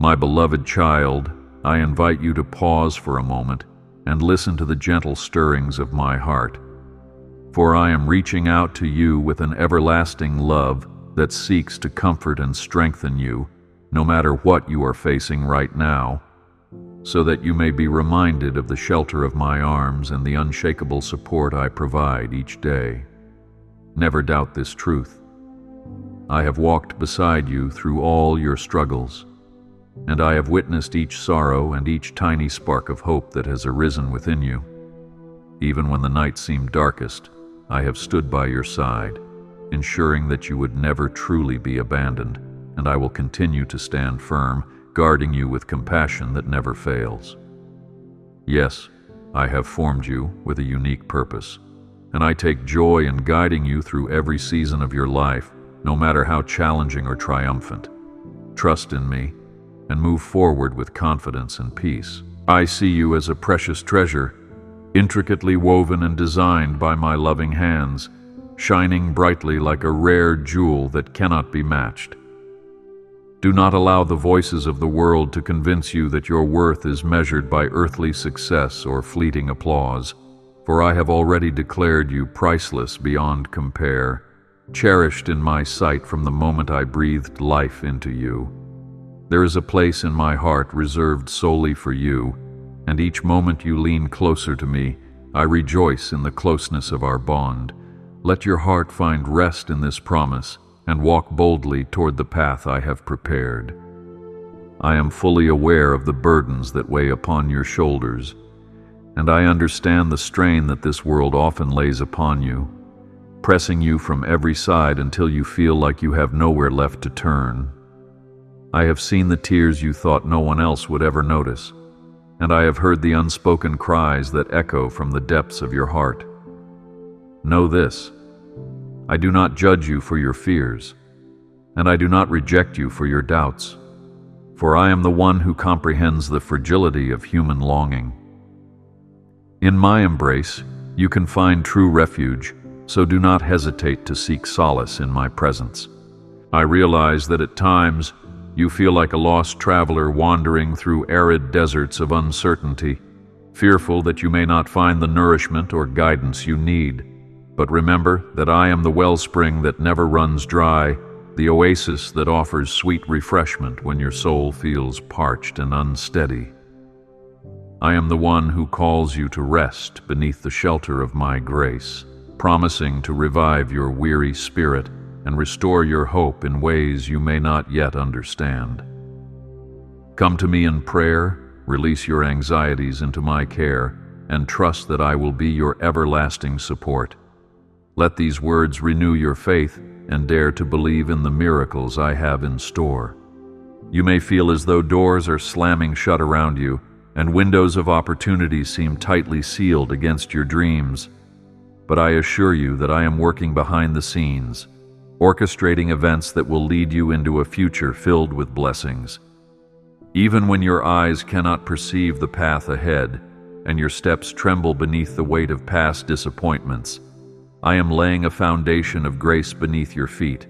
My beloved child, I invite you to pause for a moment and listen to the gentle stirrings of my heart. For I am reaching out to you with an everlasting love that seeks to comfort and strengthen you, no matter what you are facing right now, so that you may be reminded of the shelter of my arms and the unshakable support I provide each day. Never doubt this truth. I have walked beside you through all your struggles, and I have witnessed each sorrow and each tiny spark of hope that has arisen within you. Even when the night seemed darkest, I have stood by your side, ensuring that you would never truly be abandoned, and I will continue to stand firm, guarding you with compassion that never fails. Yes, I have formed you with a unique purpose, and I take joy in guiding you through every season of your life, no matter how challenging or triumphant. Trust in me, and move forward with confidence and peace. I see you as a precious treasure, intricately woven and designed by my loving hands, shining brightly like a rare jewel that cannot be matched. Do not allow the voices of the world to convince you that your worth is measured by earthly success or fleeting applause, for I have already declared you priceless beyond compare, cherished in my sight from the moment I breathed life into you. There is a place in my heart reserved solely for you, and each moment you lean closer to me, I rejoice in the closeness of our bond. Let your heart find rest in this promise, and walk boldly toward the path I have prepared. I am fully aware of the burdens that weigh upon your shoulders, and I understand the strain that this world often lays upon you, pressing you from every side until you feel like you have nowhere left to turn. I have seen the tears you thought no one else would ever notice, and I have heard the unspoken cries that echo from the depths of your heart. Know this: I do not judge you for your fears, and I do not reject you for your doubts, for I am the one who comprehends the fragility of human longing. In my embrace, you can find true refuge, so do not hesitate to seek solace in my presence. I realize that at times you feel like a lost traveler wandering through arid deserts of uncertainty, fearful that you may not find the nourishment or guidance you need. But remember that I am the wellspring that never runs dry, the oasis that offers sweet refreshment when your soul feels parched and unsteady. I am the one who calls you to rest beneath the shelter of my grace, promising to revive your weary spirit and restore your hope in ways you may not yet understand. Come to me in prayer, release your anxieties into my care, and trust that I will be your everlasting support. Let these words renew your faith and dare to believe in the miracles I have in store. You may feel as though doors are slamming shut around you and windows of opportunity seem tightly sealed against your dreams. But I assure you that I am working behind the scenes, orchestrating events that will lead you into a future filled with blessings. Even when your eyes cannot perceive the path ahead and your steps tremble beneath the weight of past disappointments, I am laying a foundation of grace beneath your feet,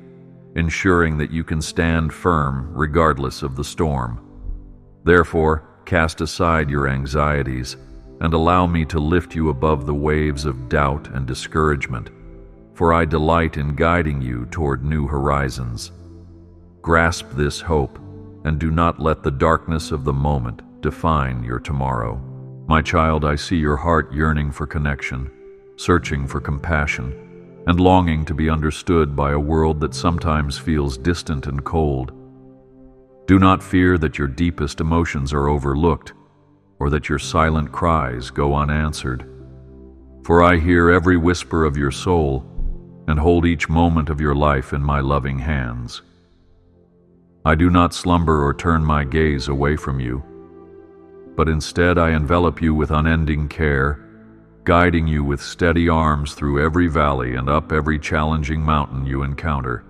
ensuring that you can stand firm regardless of the storm. Therefore, cast aside your anxieties and allow me to lift you above the waves of doubt and discouragement, for I delight in guiding you toward new horizons. Grasp this hope and do not let the darkness of the moment define your tomorrow. My child, I see your heart yearning for connection, searching for compassion, and longing to be understood by a world that sometimes feels distant and cold. Do not fear that your deepest emotions are overlooked, or that your silent cries go unanswered. For I hear every whisper of your soul, and hold each moment of your life in my loving hands. I do not slumber or turn my gaze away from you, but instead I envelop you with unending care, guiding you with steady arms through every valley and up every challenging mountain you encounter.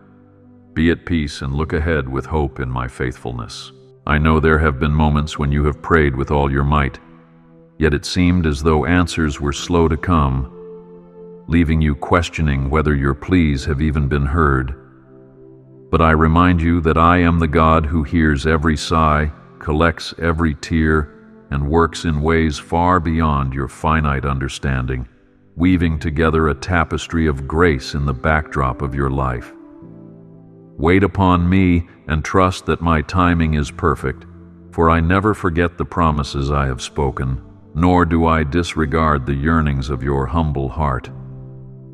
Be at peace and look ahead with hope in my faithfulness. I know there have been moments when you have prayed with all your might, yet it seemed as though answers were slow to come, leaving you questioning whether your pleas have even been heard. But I remind you that I am the God who hears every sigh collects every tear and works in ways far beyond your finite understanding, weaving together a tapestry of grace in the backdrop of your life. Wait upon me and trust that my timing is perfect, for I never forget the promises I have spoken, nor do I disregard the yearnings of your humble heart.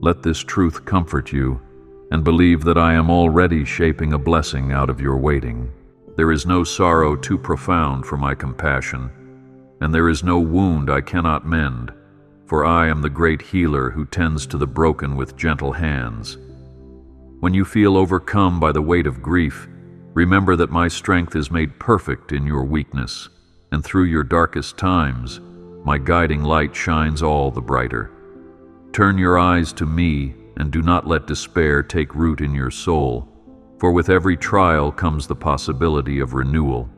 Let this truth comfort you, and believe that I am already shaping a blessing out of your waiting. There is no sorrow too profound for my compassion, and there is no wound I cannot mend, for I am the great healer who tends to the broken with gentle hands. When you feel overcome by the weight of grief, remember that my strength is made perfect in your weakness, and through your darkest times, my guiding light shines all the brighter. Turn your eyes to me, and do not let despair take root in your soul, for with every trial comes the possibility of renewal.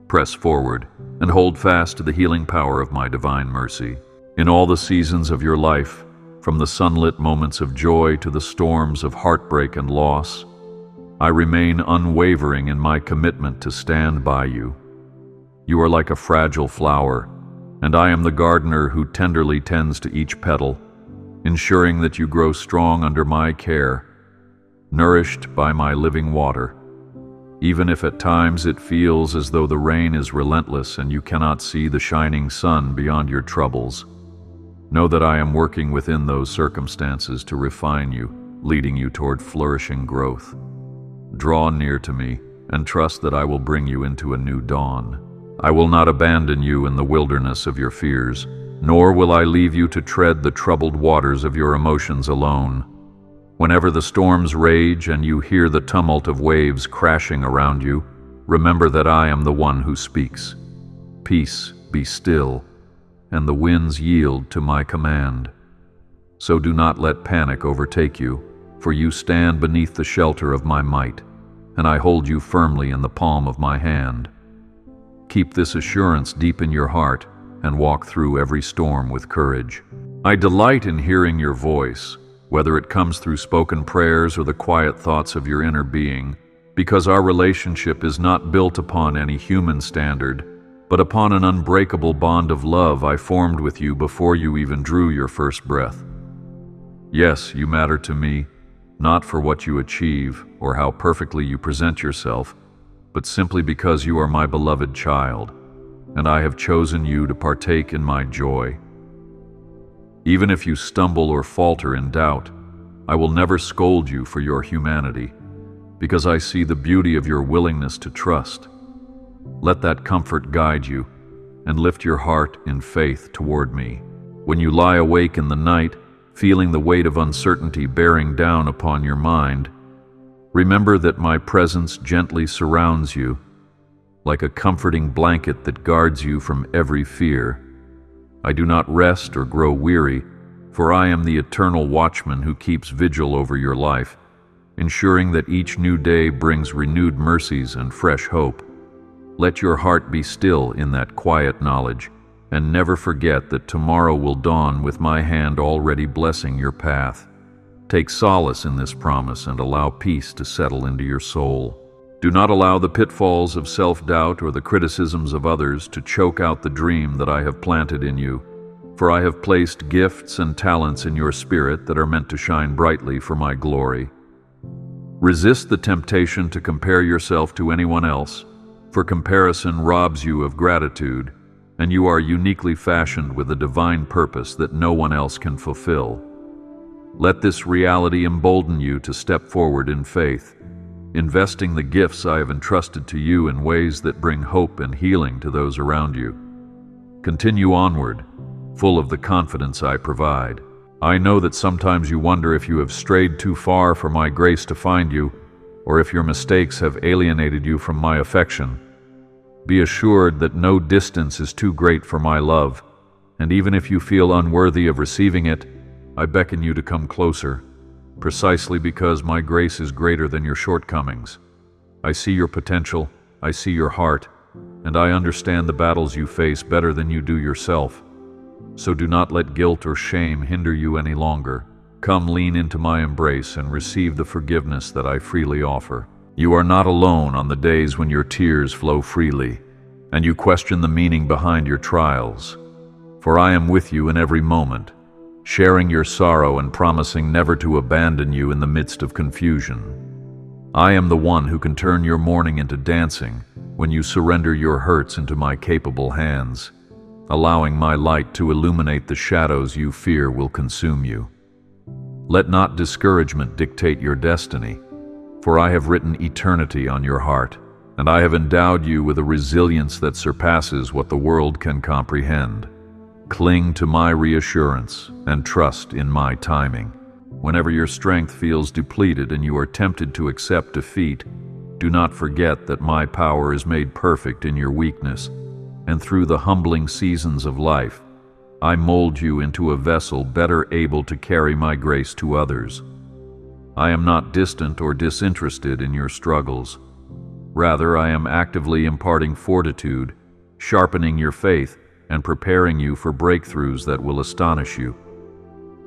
Press forward, and hold fast to the healing power of my divine mercy. In all the seasons of your life, from the sunlit moments of joy to the storms of heartbreak and loss, I remain unwavering in my commitment to stand by you. You are like a fragile flower, and I am the gardener who tenderly tends to each petal, ensuring that you grow strong under my care, nourished by my living water. Even if at times it feels as though the rain is relentless and you cannot see the shining sun beyond your troubles, know that I am working within those circumstances to refine you, leading you toward flourishing growth. Draw near to me and trust that I will bring you into a new dawn. I will not abandon you in the wilderness of your fears, nor will I leave you to tread the troubled waters of your emotions alone. Whenever the storms rage and you hear the tumult of waves crashing around you, remember that I am the one who speaks. Peace, be still, and the winds yield to my command. So do not let panic overtake you, for you stand beneath the shelter of my might, and I hold you firmly in the palm of my hand. Keep this assurance deep in your heart, and walk through every storm with courage. I delight in hearing your voice, whether it comes through spoken prayers or the quiet thoughts of your inner being, because our relationship is not built upon any human standard, but upon an unbreakable bond of love I formed with you before you even drew your first breath. Yes, you matter to me, not for what you achieve or how perfectly you present yourself, but simply because you are my beloved child, and I have chosen you to partake in my joy. Even if you stumble or falter in doubt, I will never scold you for your humanity, because I see the beauty of your willingness to trust. Let that comfort guide you, and lift your heart in faith toward me. When you lie awake in the night, feeling the weight of uncertainty bearing down upon your mind, remember that my presence gently surrounds you, like a comforting blanket that guards you from every fear. I do not rest or grow weary, for I am the eternal watchman who keeps vigil over your life, ensuring that each new day brings renewed mercies and fresh hope. Let your heart be still in that quiet knowledge, and never forget that tomorrow will dawn with my hand already blessing your path. Take solace in this promise and allow peace to settle into your soul. Do not allow the pitfalls of self-doubt or the criticisms of others to choke out the dream that I have planted in you, for I have placed gifts and talents in your spirit that are meant to shine brightly for my glory. Resist the temptation to compare yourself to anyone else, for comparison robs you of gratitude, and you are uniquely fashioned with a divine purpose that no one else can fulfill. Let this reality embolden you to step forward in faith, investing the gifts I have entrusted to you in ways that bring hope and healing to those around you. Continue onward, full of the confidence I provide. I know that sometimes you wonder if you have strayed too far for my grace to find you, or if your mistakes have alienated you from my affection. Be assured that no distance is too great for my love, and even if you feel unworthy of receiving it, I beckon you to come closer, precisely because my grace is greater than your shortcomings. I see your potential, I see your heart, and I understand the battles you face better than you do yourself. So do not let guilt or shame hinder you any longer. Come lean into my embrace and receive the forgiveness that I freely offer. You are not alone on the days when your tears flow freely, and you question the meaning behind your trials. For I am with you in every moment, sharing your sorrow and promising never to abandon you in the midst of confusion. I am the one who can turn your mourning into dancing when you surrender your hurts into my capable hands, allowing my light to illuminate the shadows you fear will consume you. Let not discouragement dictate your destiny, for I have written eternity on your heart, and I have endowed you with a resilience that surpasses what the world can comprehend. Cling to my reassurance and trust in my timing. Whenever your strength feels depleted and you are tempted to accept defeat, do not forget that my power is made perfect in your weakness, and through the humbling seasons of life, I mold you into a vessel better able to carry my grace to others. I am not distant or disinterested in your struggles. Rather, I am actively imparting fortitude, sharpening your faith, and preparing you for breakthroughs that will astonish you.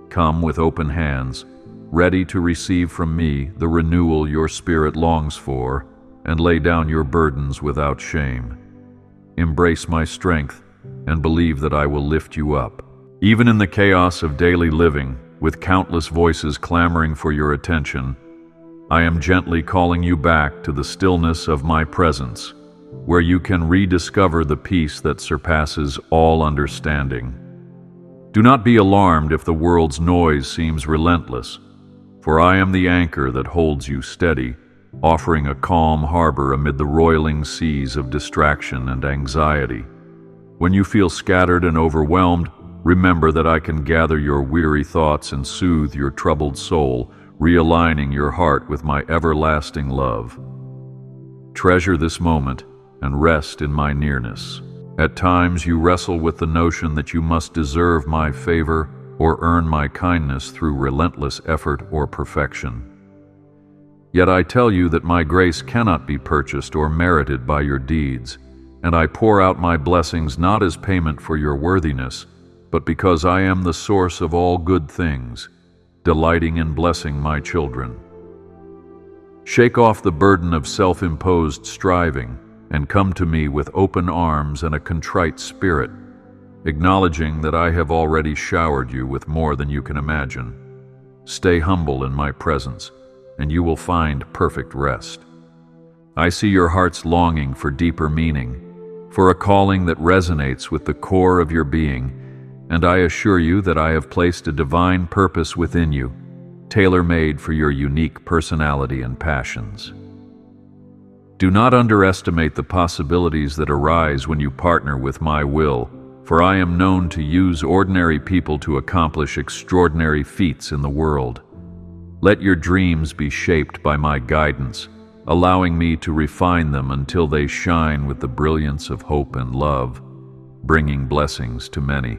Come with open hands, ready to receive from me the renewal your spirit longs for, and lay down your burdens without shame. Embrace my strength and believe that I will lift you up. Even in the chaos of daily living, with countless voices clamoring for your attention, I am gently calling you back to the stillness of my presence, where you can rediscover the peace that surpasses all understanding. Do not be alarmed if the world's noise seems relentless, for I am the anchor that holds you steady, offering a calm harbor amid the roiling seas of distraction and anxiety. When you feel scattered and overwhelmed, remember that I can gather your weary thoughts and soothe your troubled soul, realigning your heart with my everlasting love. Treasure this moment and rest in my nearness. At times you wrestle with the notion that you must deserve my favor or earn my kindness through relentless effort or perfection. Yet I tell you that my grace cannot be purchased or merited by your deeds, and I pour out my blessings not as payment for your worthiness, but because I am the source of all good things, delighting in blessing my children. Shake off the burden of self-imposed striving and come to me with open arms and a contrite spirit, acknowledging that I have already showered you with more than you can imagine. Stay humble in my presence, and you will find perfect rest. I see your heart's longing for deeper meaning, for a calling that resonates with the core of your being, and I assure you that I have placed a divine purpose within you, tailor-made for your unique personality and passions. Do not underestimate the possibilities that arise when you partner with my will, for I am known to use ordinary people to accomplish extraordinary feats in the world. Let your dreams be shaped by my guidance, allowing me to refine them until they shine with the brilliance of hope and love, bringing blessings to many.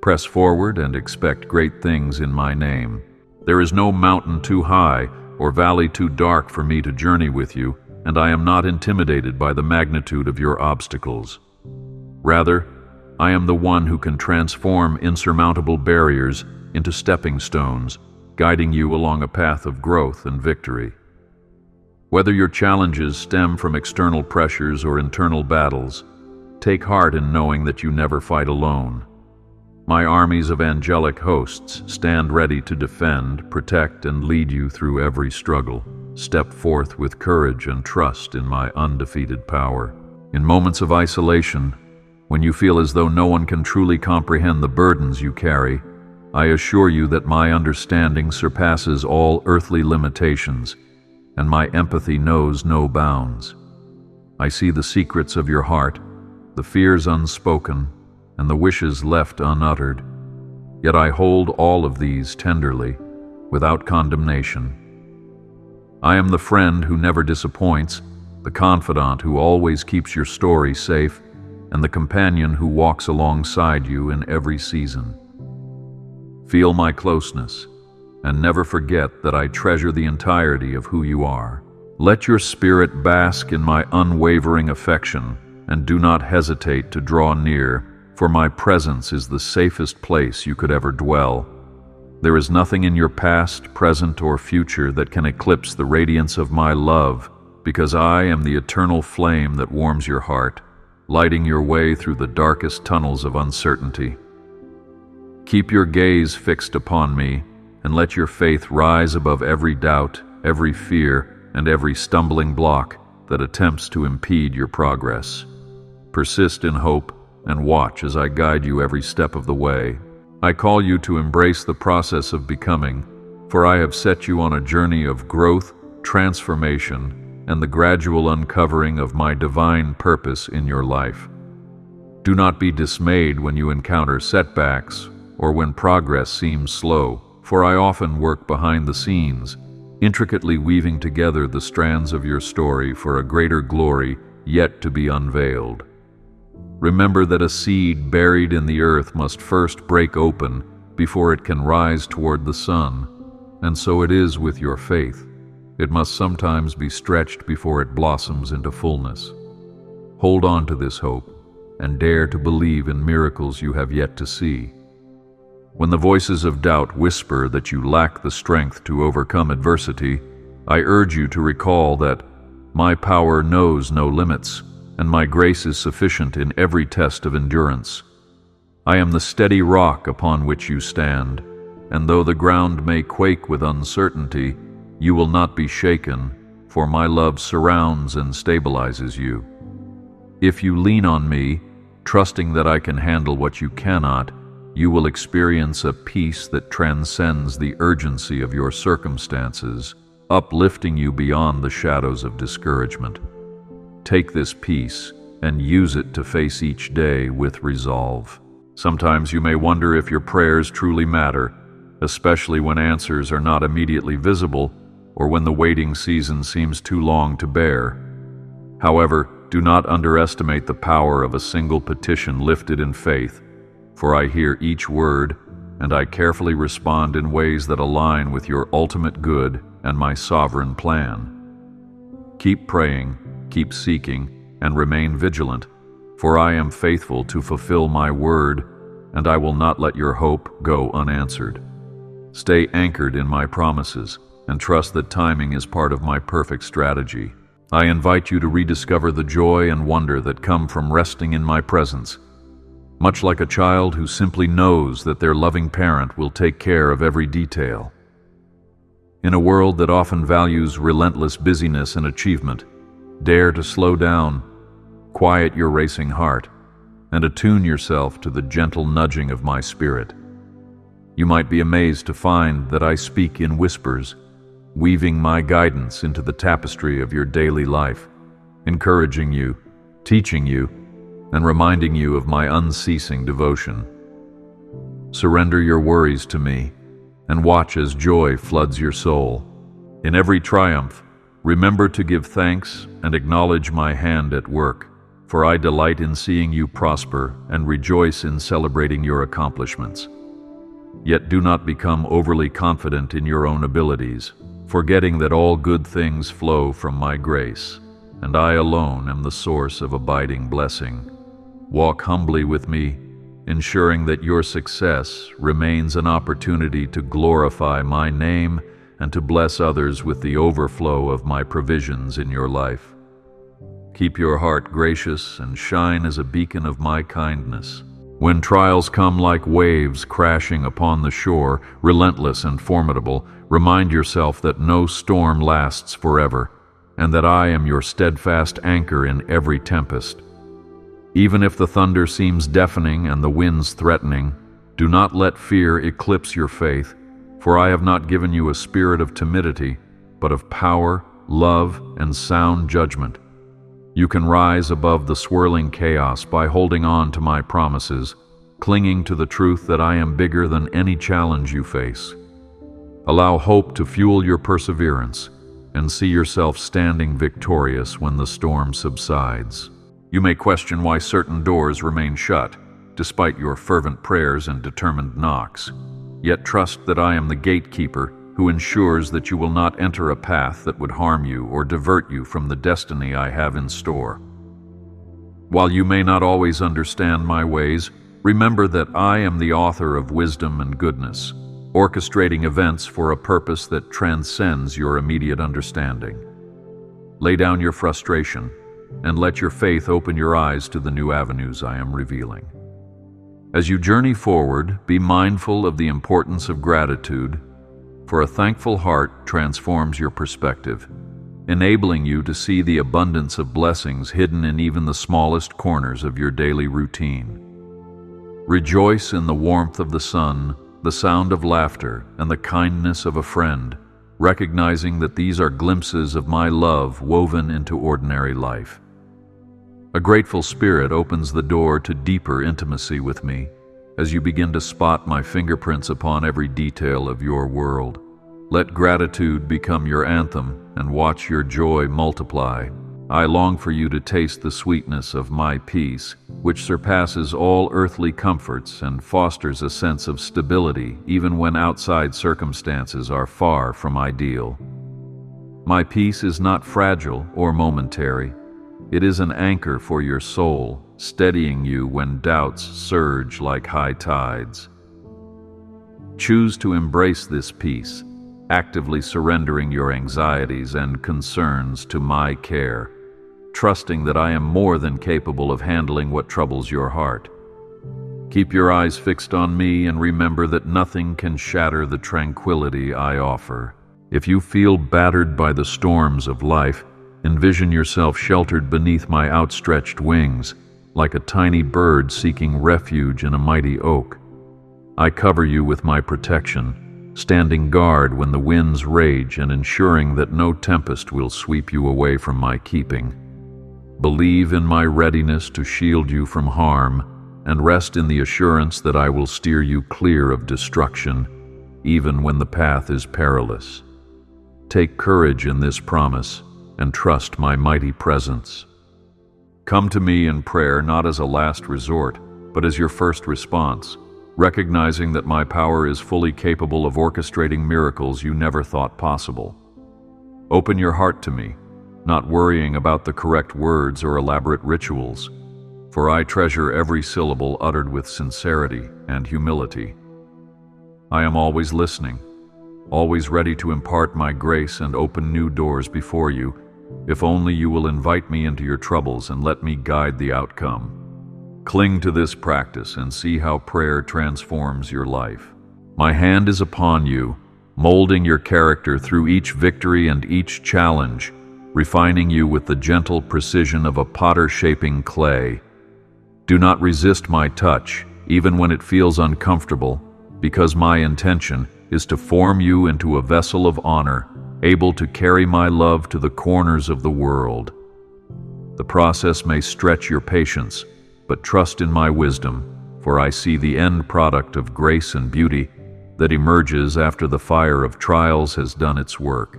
Press forward and expect great things in my name. There is no mountain too high or valley too dark for me to journey with you, and I am not intimidated by the magnitude of your obstacles. Rather, I am the one who can transform insurmountable barriers into stepping stones, guiding you along a path of growth and victory. Whether your challenges stem from external pressures or internal battles, take heart in knowing that you never fight alone. My armies of angelic hosts stand ready to defend, protect, and lead you through every struggle. Step forth with courage and trust in my undefeated power. In moments of isolation, when you feel as though no one can truly comprehend the burdens you carry, I assure you that my understanding surpasses all earthly limitations, and my empathy knows no bounds. I see the secrets of your heart, the fears unspoken, and the wishes left unuttered. Yet I hold all of these tenderly, without condemnation. I am the friend who never disappoints, the confidant who always keeps your story safe, and the companion who walks alongside you in every season. Feel my closeness, and never forget that I treasure the entirety of who you are. Let your spirit bask in my unwavering affection, and do not hesitate to draw near, for my presence is the safest place you could ever dwell. There is nothing in your past, present, or future that can eclipse the radiance of my love, because I am the eternal flame that warms your heart, lighting your way through the darkest tunnels of uncertainty. Keep your gaze fixed upon me, and let your faith rise above every doubt, every fear, and every stumbling block that attempts to impede your progress. Persist in hope and watch as I guide you every step of the way. I call you to embrace the process of becoming, for I have set you on a journey of growth, transformation, and the gradual uncovering of my divine purpose in your life. Do not be dismayed when you encounter setbacks or when progress seems slow, for I often work behind the scenes, intricately weaving together the strands of your story for a greater glory yet to be unveiled. Remember that a seed buried in the earth must first break open before it can rise toward the sun, and so it is with your faith. It must sometimes be stretched before it blossoms into fullness. Hold on to this hope and dare to believe in miracles you have yet to see. When the voices of doubt whisper that you lack the strength to overcome adversity, I urge you to recall that my power knows no limits, and my grace is sufficient in every test of endurance. I am the steady rock upon which you stand, and though the ground may quake with uncertainty, you will not be shaken, for my love surrounds and stabilizes you. If you lean on me, trusting that I can handle what you cannot, you will experience a peace that transcends the urgency of your circumstances, uplifting you beyond the shadows of discouragement. Take this peace and use it to face each day with resolve. Sometimes you may wonder if your prayers truly matter, especially when answers are not immediately visible or when the waiting season seems too long to bear. However, do not underestimate the power of a single petition lifted in faith, for I hear each word, and I carefully respond in ways that align with your ultimate good and my sovereign plan. Keep praying, keep seeking, and remain vigilant, for I am faithful to fulfill my word, and I will not let your hope go unanswered. Stay anchored in my promises, and trust that timing is part of my perfect strategy. I invite you to rediscover the joy and wonder that come from resting in my presence, much like a child who simply knows that their loving parent will take care of every detail. In a world that often values relentless busyness and achievement, dare to slow down, quiet your racing heart, and attune yourself to the gentle nudging of my spirit. You might be amazed to find that I speak in whispers, weaving my guidance into the tapestry of your daily life, encouraging you, teaching you, and reminding you of my unceasing devotion. Surrender your worries to me, and watch as joy floods your soul. In every triumph, remember to give thanks and acknowledge my hand at work, for I delight in seeing you prosper and rejoice in celebrating your accomplishments. Yet do not become overly confident in your own abilities, forgetting that all good things flow from my grace, and I alone am the source of abiding blessing. Walk humbly with me, ensuring that your success remains an opportunity to glorify my name and to bless others with the overflow of my provisions in your life. Keep your heart gracious and shine as a beacon of my kindness. When trials come like waves crashing upon the shore, relentless and formidable, remind yourself that no storm lasts forever, and that I am your steadfast anchor in every tempest. Even if the thunder seems deafening and the winds threatening, do not let fear eclipse your faith, for I have not given you a spirit of timidity, but of power, love, and sound judgment. You can rise above the swirling chaos by holding on to my promises, clinging to the truth that I am bigger than any challenge you face. Allow hope to fuel your perseverance, and see yourself standing victorious when the storm subsides. You may question why certain doors remain shut, despite your fervent prayers and determined knocks. Yet trust that I am the gatekeeper who ensures that you will not enter a path that would harm you or divert you from the destiny I have in store. While you may not always understand my ways, remember that I am the author of wisdom and goodness, orchestrating events for a purpose that transcends your immediate understanding. Lay down your frustration, and let your faith open your eyes to the new avenues I am revealing. As you journey forward, be mindful of the importance of gratitude, for a thankful heart transforms your perspective, enabling you to see the abundance of blessings hidden in even the smallest corners of your daily routine. Rejoice in the warmth of the sun, the sound of laughter, and the kindness of a friend, recognizing that these are glimpses of my love woven into ordinary life. A grateful spirit opens the door to deeper intimacy with me as you begin to spot my fingerprints upon every detail of your world. Let gratitude become your anthem and watch your joy multiply. I long for you to taste the sweetness of my peace, which surpasses all earthly comforts and fosters a sense of stability even when outside circumstances are far from ideal. My peace is not fragile or momentary. It is an anchor for your soul, steadying you when doubts surge like high tides. Choose to embrace this peace, actively surrendering your anxieties and concerns to my care, trusting that I am more than capable of handling what troubles your heart. Keep your eyes fixed on me and remember that nothing can shatter the tranquility I offer. If you feel battered by the storms of life, envision yourself sheltered beneath my outstretched wings, like a tiny bird seeking refuge in a mighty oak. I cover you with my protection, standing guard when the winds rage and ensuring that no tempest will sweep you away from my keeping. Believe in my readiness to shield you from harm, and rest in the assurance that I will steer you clear of destruction, even when the path is perilous. Take courage in this promise, and trust my mighty presence. Come to me in prayer not as a last resort, but as your first response, recognizing that my power is fully capable of orchestrating miracles you never thought possible. Open your heart to me, not worrying about the correct words or elaborate rituals, for I treasure every syllable uttered with sincerity and humility. I am always listening, always ready to impart my grace and open new doors before you, if only you will invite me into your troubles and let me guide the outcome. Cling to this practice and see how prayer transforms your life. My hand is upon you, molding your character through each victory and each challenge, refining you with the gentle precision of a potter shaping clay. Do not resist my touch, even when it feels uncomfortable, because my intention is to form you into a vessel of honor, able to carry my love to the corners of the world. The process may stretch your patience, but trust in my wisdom, for I see the end product of grace and beauty that emerges after the fire of trials has done its work.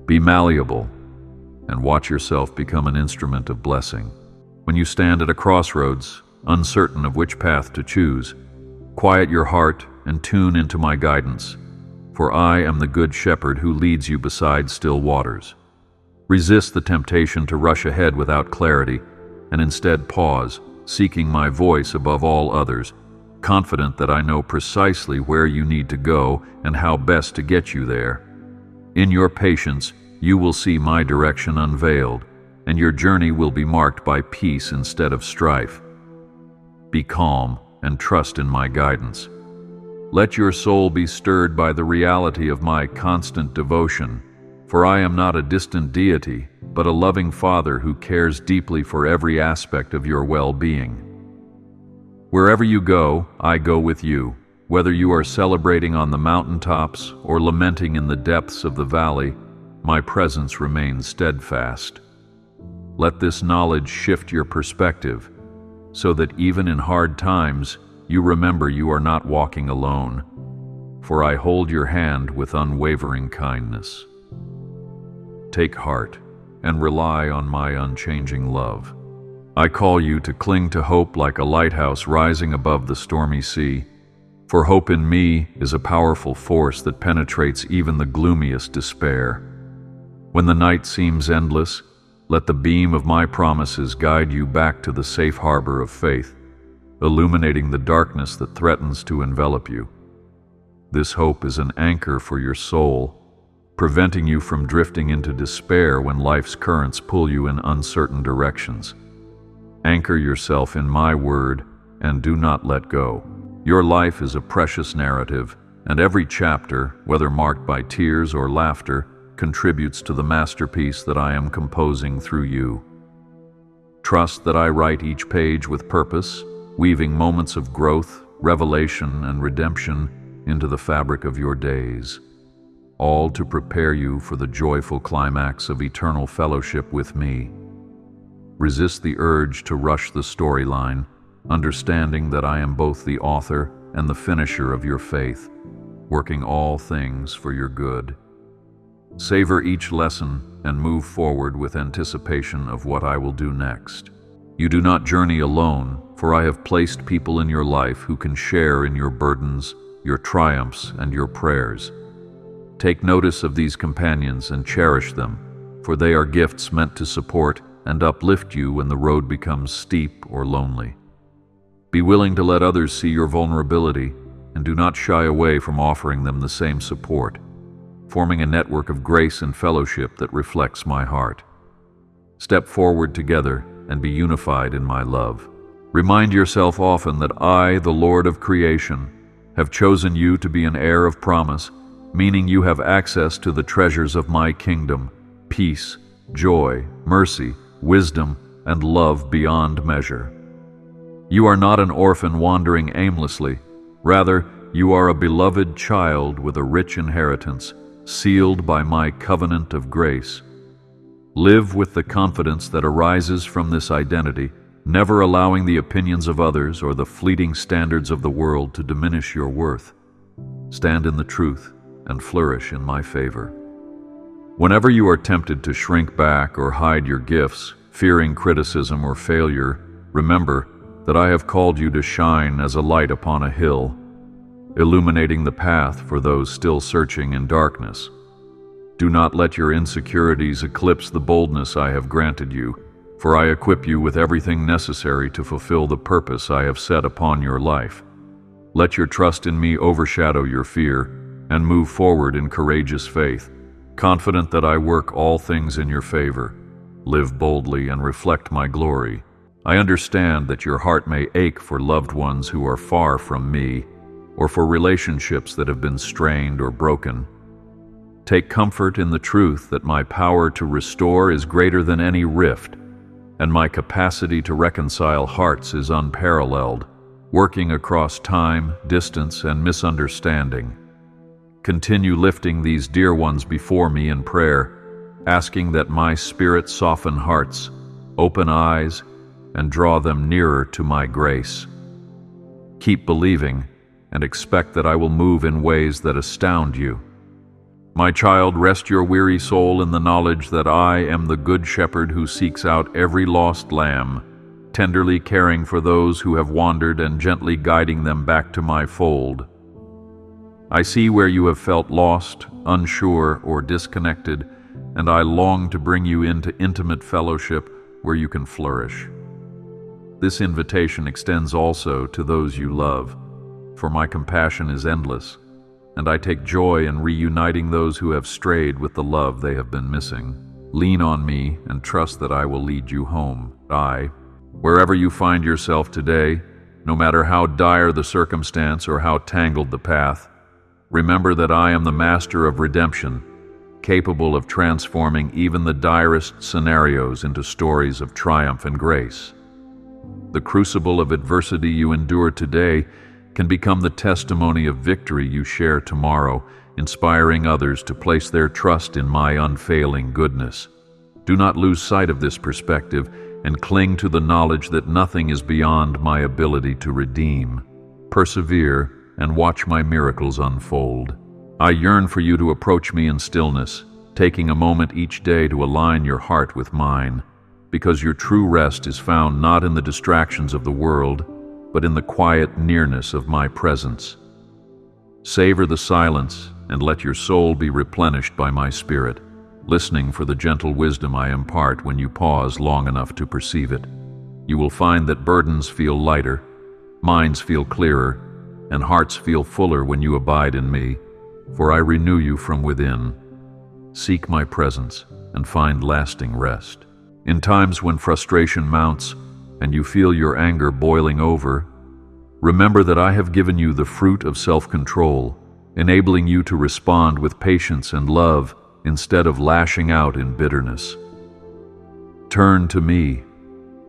Be malleable, and watch yourself become an instrument of blessing. When you stand at a crossroads, uncertain of which path to choose, quiet your heart and tune into my guidance, for I am the good shepherd who leads you beside still waters. Resist the temptation to rush ahead without clarity, and instead pause, seeking my voice above all others, confident that I know precisely where you need to go and how best to get you there. In your patience, you will see my direction unveiled, and your journey will be marked by peace instead of strife. Be calm and trust in my guidance. Let your soul be stirred by the reality of my constant devotion, for I am not a distant deity, but a loving Father who cares deeply for every aspect of your well-being. Wherever you go, I go with you, whether you are celebrating on the mountaintops or lamenting in the depths of the valley. My presence remains steadfast. Let this knowledge shift your perspective, so that even in hard times, you remember you are not walking alone, for I hold your hand with unwavering kindness. Take heart and rely on my unchanging love. I call you to cling to hope like a lighthouse rising above the stormy sea, for hope in me is a powerful force that penetrates even the gloomiest despair. When the night seems endless, let the beam of my promises guide you back to the safe harbor of faith, illuminating the darkness that threatens to envelop you. This hope is an anchor for your soul, preventing you from drifting into despair when life's currents pull you in uncertain directions. Anchor yourself in my word and do not let go. Your life is a precious narrative, and every chapter, whether marked by tears or laughter, contributes to the masterpiece that I am composing through you. Trust that I write each page with purpose, weaving moments of growth, revelation, and redemption into the fabric of your days, all to prepare you for the joyful climax of eternal fellowship with me. Resist the urge to rush the storyline, understanding that I am both the author and the finisher of your faith, working all things for your good. Savor each lesson and move forward with anticipation of what I will do next. You do not journey alone, for I have placed people in your life who can share in your burdens, your triumphs, and your prayers. Take notice of these companions and cherish them, for they are gifts meant to support and uplift you when the road becomes steep or lonely. Be willing to let others see your vulnerability, and do not shy away from offering them the same support, forming a network of grace and fellowship that reflects my heart. Step forward together and be unified in my love. Remind yourself often that I, the Lord of creation, have chosen you to be an heir of promise, meaning you have access to the treasures of my kingdom, peace, joy, mercy, wisdom, and love beyond measure. You are not an orphan wandering aimlessly. Rather, you are a beloved child with a rich inheritance, sealed by my covenant of grace. Live with the confidence that arises from this identity, never allowing the opinions of others or the fleeting standards of the world to diminish your worth. Stand in the truth and flourish in my favor. Whenever you are tempted to shrink back or hide your gifts, fearing criticism or failure, remember that I have called you to shine as a light upon a hill, illuminating the path for those still searching in darkness. Do not let your insecurities eclipse the boldness I have granted you, for I equip you with everything necessary to fulfill the purpose I have set upon your life. Let your trust in me overshadow your fear, and move forward in courageous faith, confident that I work all things in your favor. Live boldly and reflect my glory. I understand that your heart may ache for loved ones who are far from me, or for relationships that have been strained or broken. Take comfort in the truth that my power to restore is greater than any rift, and my capacity to reconcile hearts is unparalleled, working across time, distance, and misunderstanding. Continue lifting these dear ones before me in prayer, asking that my spirit soften hearts, open eyes, and draw them nearer to my grace. Keep believing, and expect that I will move in ways that astound you. My child, rest your weary soul in the knowledge that I am the good shepherd who seeks out every lost lamb, tenderly caring for those who have wandered and gently guiding them back to my fold. I see where you have felt lost, unsure, or disconnected, and I long to bring you into intimate fellowship where you can flourish. This invitation extends also to those you love, for my compassion is endless, and I take joy in reuniting those who have strayed with the love they have been missing. Lean on me and trust that I will lead you home. Wherever you find yourself today, no matter how dire the circumstance or how tangled the path, remember that I am the master of redemption, capable of transforming even the direst scenarios into stories of triumph and grace. The crucible of adversity you endure today can become the testimony of victory you share tomorrow, inspiring others to place their trust in my unfailing goodness. Do not lose sight of this perspective and cling to the knowledge that nothing is beyond my ability to redeem. Persevere and watch my miracles unfold. I yearn for you to approach me in stillness, taking a moment each day to align your heart with mine, because your true rest is found not in the distractions of the world, but in the quiet nearness of my presence. Savor the silence and let your soul be replenished by my spirit, listening for the gentle wisdom I impart when you pause long enough to perceive it. You will find that burdens feel lighter, minds feel clearer, and hearts feel fuller when you abide in me, for I renew you from within. Seek my presence and find lasting rest. In times when frustration mounts and you feel your anger boiling over, remember that I have given you the fruit of self-control, enabling you to respond with patience and love instead of lashing out in bitterness. Turn to me,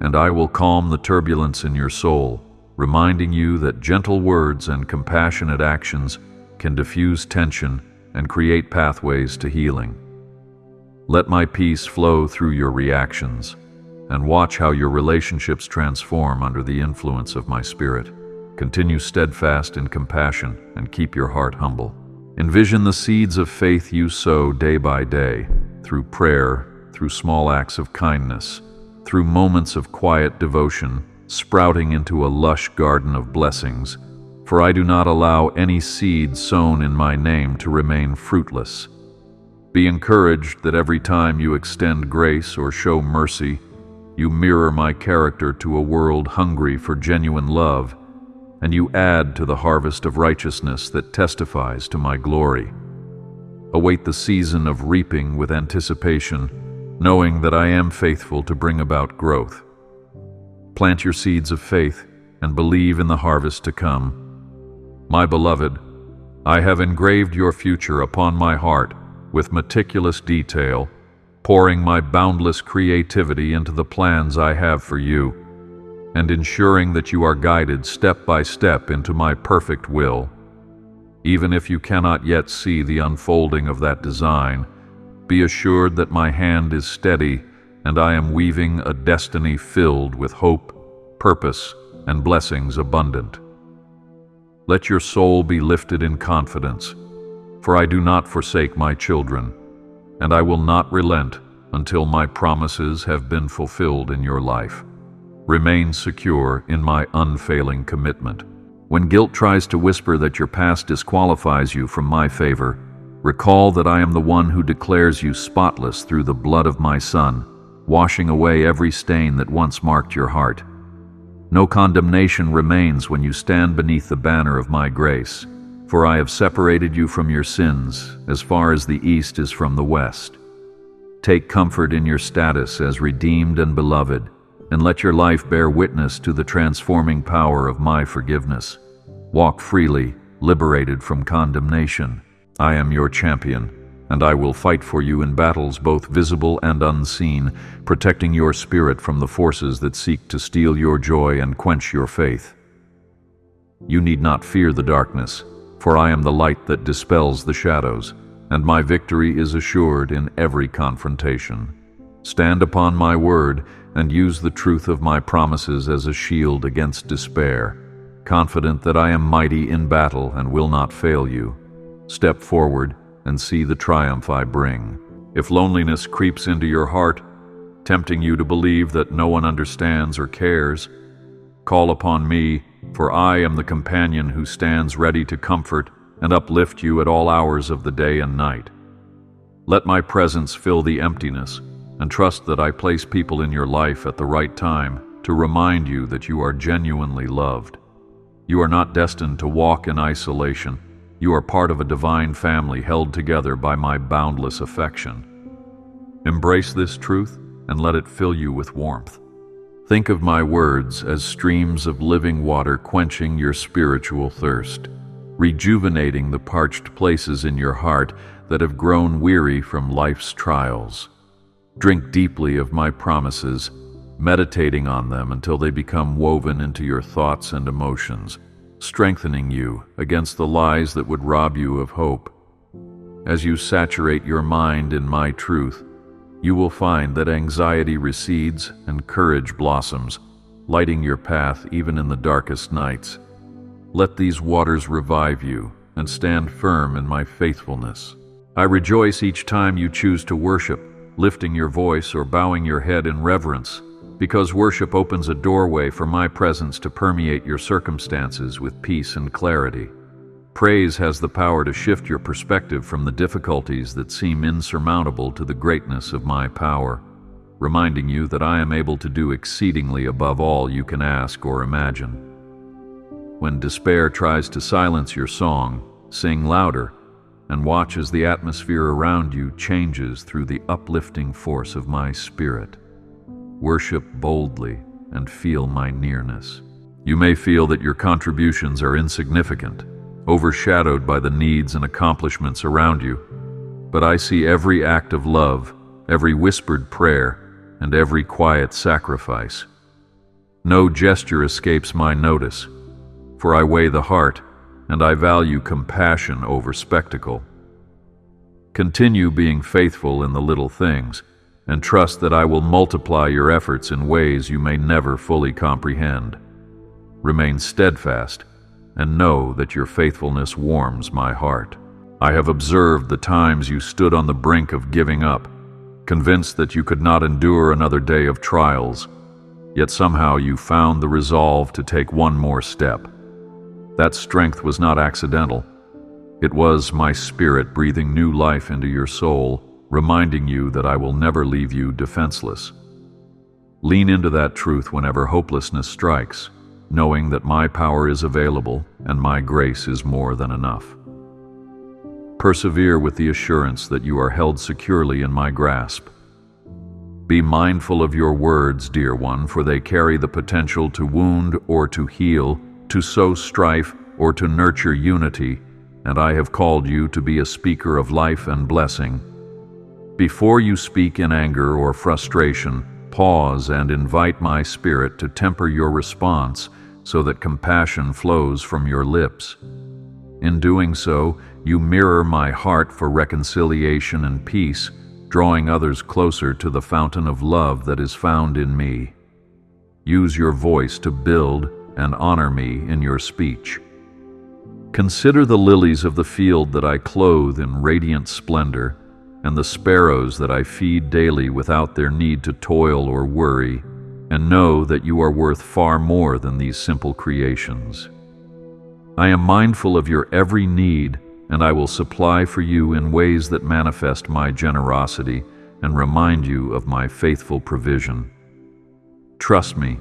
and I will calm the turbulence in your soul, reminding you that gentle words and compassionate actions can diffuse tension and create pathways to healing. Let my peace flow through your reactions, and watch how your relationships transform under the influence of my spirit. Continue steadfast in compassion and keep your heart humble. Envision the seeds of faith you sow day by day, through prayer, through small acts of kindness, through moments of quiet devotion, sprouting into a lush garden of blessings. For I do not allow any seed sown in my name to remain fruitless. Be encouraged that every time you extend grace or show mercy, you mirror my character to a world hungry for genuine love, and you add to the harvest of righteousness that testifies to my glory. Await the season of reaping with anticipation, knowing that I am faithful to bring about growth. Plant your seeds of faith and believe in the harvest to come. My beloved, I have engraved your future upon my heart with meticulous detail, pouring my boundless creativity into the plans I have for you, and ensuring that you are guided step by step into my perfect will. Even if you cannot yet see the unfolding of that design, be assured that my hand is steady and I am weaving a destiny filled with hope, purpose, and blessings abundant. Let your soul be lifted in confidence, for I do not forsake my children, and I will not relent until my promises have been fulfilled in your life. Remain secure in my unfailing commitment. When guilt tries to whisper that your past disqualifies you from my favor, recall that I am the one who declares you spotless through the blood of my Son, washing away every stain that once marked your heart. No condemnation remains when you stand beneath the banner of my grace, for I have separated you from your sins as far as the east is from the west. Take comfort in your status as redeemed and beloved, and let your life bear witness to the transforming power of my forgiveness. Walk freely, liberated from condemnation. I am your champion, and I will fight for you in battles both visible and unseen, protecting your spirit from the forces that seek to steal your joy and quench your faith. You need not fear the darkness, for I am the light that dispels the shadows, and my victory is assured in every confrontation. Stand upon my word and use the truth of my promises as a shield against despair, confident that I am mighty in battle and will not fail you. Step forward and see the triumph I bring. If loneliness creeps into your heart, tempting you to believe that no one understands or cares, call upon me, for I am the companion who stands ready to comfort and uplift you at all hours of the day and night. Let my presence fill the emptiness, and trust that I place people in your life at the right time to remind you that you are genuinely loved. You are not destined to walk in isolation. You are part of a divine family held together by my boundless affection. Embrace this truth and let it fill you with warmth. Think of my words as streams of living water quenching your spiritual thirst, rejuvenating the parched places in your heart that have grown weary from life's trials. Drink deeply of my promises, meditating on them until they become woven into your thoughts and emotions, strengthening you against the lies that would rob you of hope. As you saturate your mind in my truth, you will find that anxiety recedes and courage blossoms, lighting your path even in the darkest nights. Let these waters revive you and stand firm in my faithfulness. I rejoice each time you choose to worship, lifting your voice or bowing your head in reverence, because worship opens a doorway for my presence to permeate your circumstances with peace and clarity. Praise has the power to shift your perspective from the difficulties that seem insurmountable to the greatness of my power, reminding you that I am able to do exceedingly above all you can ask or imagine. When despair tries to silence your song, sing louder, and watch as the atmosphere around you changes through the uplifting force of my spirit. Worship boldly and feel my nearness. You may feel that your contributions are insignificant, overshadowed by the needs and accomplishments around you, but I see every act of love, every whispered prayer, and every quiet sacrifice. No gesture escapes my notice, for I weigh the heart, and I value compassion over spectacle. Continue being faithful in the little things, and trust that I will multiply your efforts in ways you may never fully comprehend. Remain steadfast, and know that your faithfulness warms my heart. I have observed the times you stood on the brink of giving up, convinced that you could not endure another day of trials, yet somehow you found the resolve to take one more step. That strength was not accidental. It was my spirit breathing new life into your soul, reminding you that I will never leave you defenseless. Lean into that truth whenever hopelessness strikes, knowing that my power is available and my grace is more than enough. Persevere with the assurance that you are held securely in my grasp. Be mindful of your words, dear one, for they carry the potential to wound or to heal, to sow strife or to nurture unity, and I have called you to be a speaker of life and blessing. Before you speak in anger or frustration, pause and invite my spirit to temper your response so that compassion flows from your lips. In doing so, you mirror my heart for reconciliation and peace, drawing others closer to the fountain of love that is found in me. Use your voice to build and honor me in your speech. Consider the lilies of the field that I clothe in radiant splendor, and the sparrows that I feed daily without their need to toil or worry, and know that you are worth far more than these simple creations. I am mindful of your every need, and I will supply for you in ways that manifest my generosity and remind you of my faithful provision. Trust me,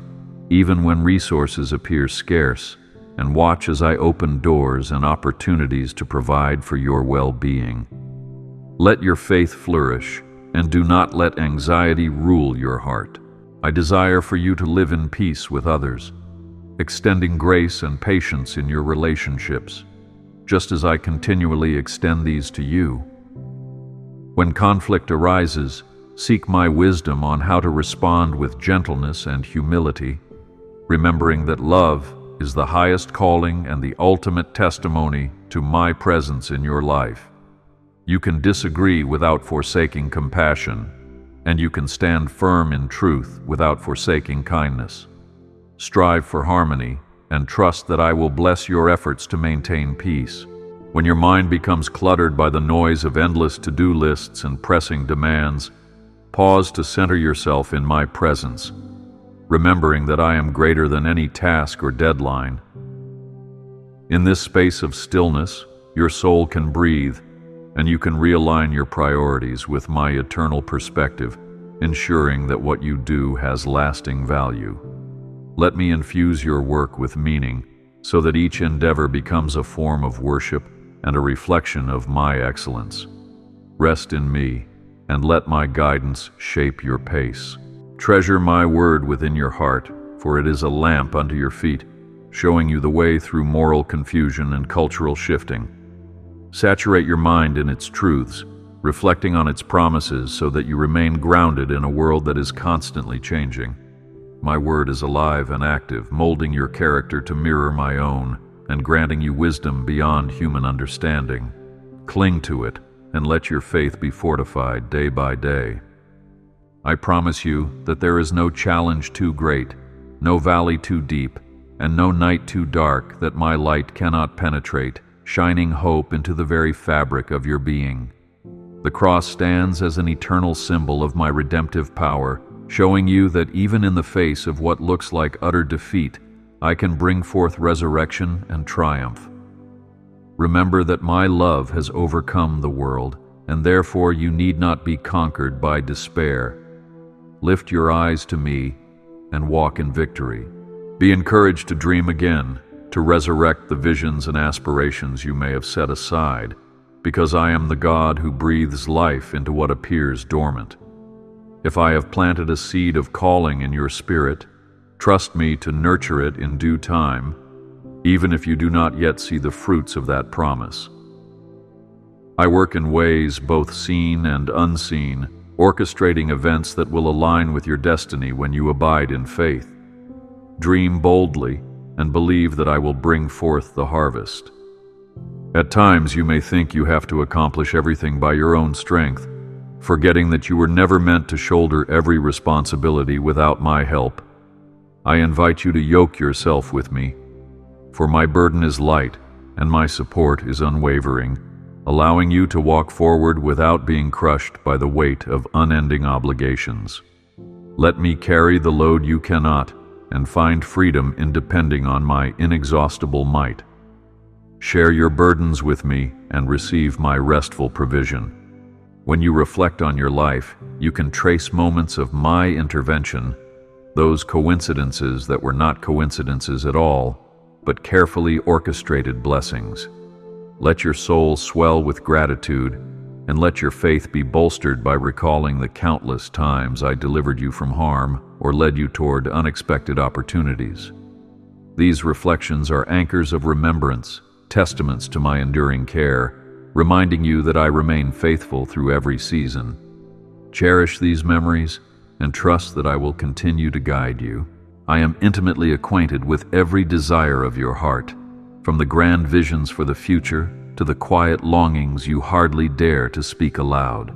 even when resources appear scarce, and watch as I open doors and opportunities to provide for your well-being. Let your faith flourish, and do not let anxiety rule your heart. I desire for you to live in peace with others, extending grace and patience in your relationships, just as I continually extend these to you. When conflict arises, seek my wisdom on how to respond with gentleness and humility, remembering that love is the highest calling and the ultimate testimony to my presence in your life. You can disagree without forsaking compassion, and you can stand firm in truth without forsaking kindness. Strive for harmony and trust that I will bless your efforts to maintain peace. When your mind becomes cluttered by the noise of endless to-do lists and pressing demands, pause to center yourself in my presence, remembering that I am greater than any task or deadline. In this space of stillness, your soul can breathe, and you can realign your priorities with my eternal perspective, ensuring that what you do has lasting value. Let me infuse your work with meaning, so that each endeavor becomes a form of worship and a reflection of my excellence. Rest in me, and let my guidance shape your pace. Treasure my word within your heart, for it is a lamp unto your feet, showing you the way through moral confusion and cultural shifting. Saturate your mind in its truths, reflecting on its promises so that you remain grounded in a world that is constantly changing. My word is alive and active, molding your character to mirror my own, and granting you wisdom beyond human understanding. Cling to it, and let your faith be fortified day by day. I promise you that there is no challenge too great, no valley too deep, and no night too dark that my light cannot penetrate, shining hope into the very fabric of your being. The cross stands as an eternal symbol of my redemptive power, showing you that even in the face of what looks like utter defeat, I can bring forth resurrection and triumph. Remember that my love has overcome the world, and therefore you need not be conquered by despair. Lift your eyes to me and walk in victory. Be encouraged to dream again, to resurrect the visions and aspirations you may have set aside, because I am the God who breathes life into what appears dormant. If I have planted a seed of calling in your spirit, trust me to nurture it in due time, even if you do not yet see the fruits of that promise. I work in ways both seen and unseen, orchestrating events that will align with your destiny when you abide in faith. Dream boldly and believe that I will bring forth the harvest. At times you may think you have to accomplish everything by your own strength, forgetting that you were never meant to shoulder every responsibility without my help. I invite you to yoke yourself with me, for my burden is light and my support is unwavering, allowing you to walk forward without being crushed by the weight of unending obligations. Let me carry the load you cannot, and find freedom in depending on my inexhaustible might. Share your burdens with me and receive my restful provision. When you reflect on your life, you can trace moments of my intervention, those coincidences that were not coincidences at all, but carefully orchestrated blessings. Let your soul swell with gratitude, and let your faith be bolstered by recalling the countless times I delivered you from harm or led you toward unexpected opportunities. These reflections are anchors of remembrance, testaments to my enduring care, reminding you that I remain faithful through every season. Cherish these memories and trust that I will continue to guide you. I am intimately acquainted with every desire of your heart, from the grand visions for the future to the quiet longings you hardly dare to speak aloud.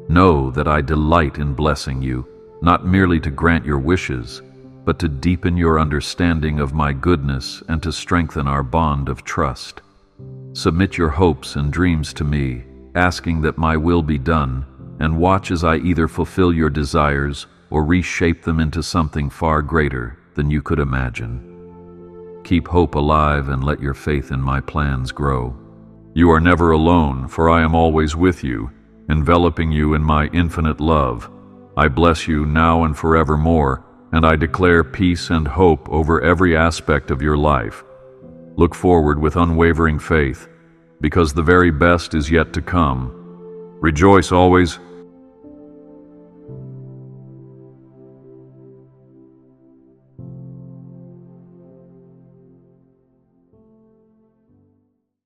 Know that I delight in blessing you, not merely to grant your wishes, but to deepen your understanding of my goodness and to strengthen our bond of trust. Submit your hopes and dreams to me, asking that my will be done, and watch as I either fulfill your desires or reshape them into something far greater than you could imagine. Keep hope alive and let your faith in my plans grow. You are never alone, for I am always with you, enveloping you in my infinite love. I bless you now and forevermore, and I declare peace and hope over every aspect of your life. Look forward with unwavering faith, because the very best is yet to come. Rejoice always,